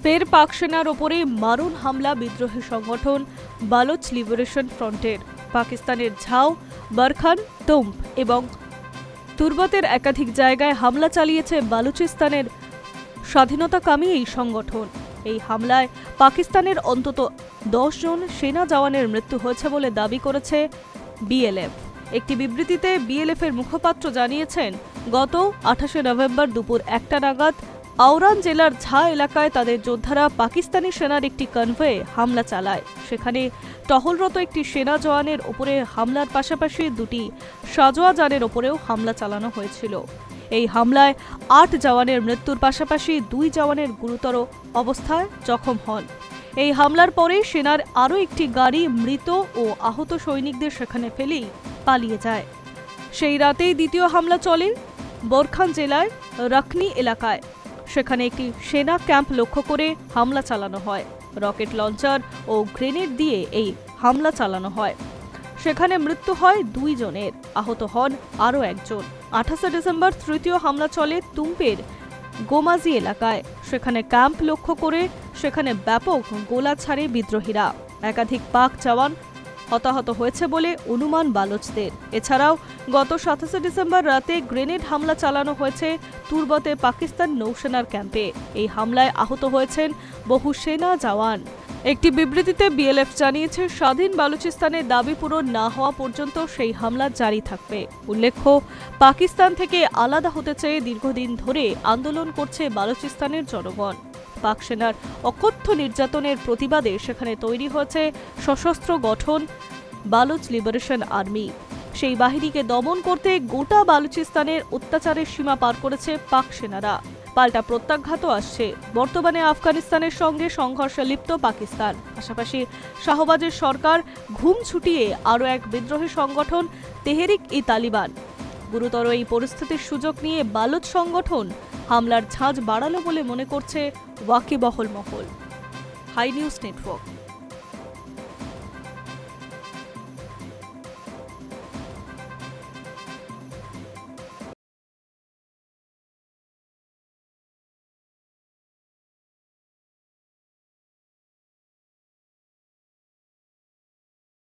ফের পাক সেনার ওপরে মারণ হামলা বিদ্রোহী সংগঠন বালোচ লিবারেশন ফ্রন্টের। পাকিস্তানের ঝাও, বারখান, তুম্প এবং তুর্বতের একাধিক জায়গায় হামলা চালিয়েছে বালুচিস্তানের স্বাধীনতাকামী এই সংগঠন। এই হামলায় পাকিস্তানের অন্তত 10 জন সেনা জওয়ানের মৃত্যু হয়েছে বলে দাবি করেছে বিএলএফ। একটি বিবৃতিতে বিএলএফ এর মুখপাত্র জানিয়েছেন, গত 28 নভেম্বর দুপুর 1টা নাগাদ আওরান জেলার ঝা এলাকায় তাদের যোদ্ধারা পাকিস্তানি সেনার একটি কনভয়ে হামলা চালায়। সেখানে টহলরত একটি সেনা জওয়ানের ওপরে হামলার পাশাপাশি দুটি সাজোয়া যানের ওপরেও হামলা চালানো হয়েছিল। এই হামলায় 8 জওয়ানের মৃত্যুর পাশাপাশি 2 জওয়ানের গুরুতর অবস্থায় জখম হন। এই হামলার পরে সেনার আরও একটি গাড়ি মৃত ও আহত সৈনিকদের সেখানে ফেলেই পালিয়ে যায়। সেই রাতেই দ্বিতীয় হামলা চলে বোরখান জেলার রাখনি এলাকায়। সেখানে একটি সেনা ক্যাম্প লক্ষ্য করে হামলা চালানো হয়। রকেট লঞ্চার ও গ্রেনেড দিয়ে এই হামলা চালানো হয়। সেখানে মৃত্যু হয় 2 জনের, আহত হন আরও 1 জন। 28 ডিসেম্বর তৃতীয় হামলা চলে তুম্পের গোমাজি এলাকায়। সেখানে ক্যাম্প লক্ষ্য করে সেখানে ব্যাপক গোলা ছাড়ে বিদ্রোহীরা। একাধিক পাক জওয়ান হতাহত হয়েছে বলে অনুমান বালোচদের। এছাড়াও গত 27 ডিসেম্বর রাতে গ্রেনেড হামলা চালানো হয়েছে তুর্বতে পাকিস্তান নৌসেনার ক্যাম্পে। এই হামলায় আহত হয়েছেন বহু সেনা জওয়ান। একটি বিবৃতিতে বিএলএফ জানিয়েছে, স্বাধীন বালুচিস্তানের দাবি পূরণ না হওয়া পর্যন্ত সেই হামলা জারি থাকবে। উল্লেখ্য, পাকিস্তান থেকে আলাদা হতে চেয়ে দীর্ঘদিন ধরে আন্দোলন করছে বালুচিস্তানের জনগণ। পাক সেনার অকথ্য নির্যাতনের প্রতিবাদে সেখানে তৈরি হয়েছে সশস্ত্র গঠন বালুচ লিবারেশন আর্মি। সেই বাহিনীকে দমন করতে গোটা বালুচিস্তানের অত্যাচারের সীমা পার করেছে পাক সেনারা। পাল্টা প্রত্যাঘাতও আসছে। বর্তমানে আফগানিস্তানের সঙ্গে সংঘর্ষে লিপ্ত পাকিস্তান। পাশাপাশি শাহবাজের সরকার ঘুম ছুটিয়ে আরও এক বিদ্রোহী সংগঠন তেহরিক-ই-তালিবান। গুরুতর এই পরিস্থিতির সুযোগ নিয়ে বালুচ সংগঠন হামলার ঝাঁজ বাড়ালো বলে মনে করছে ওয়াকিবহল মহল। Hi News network.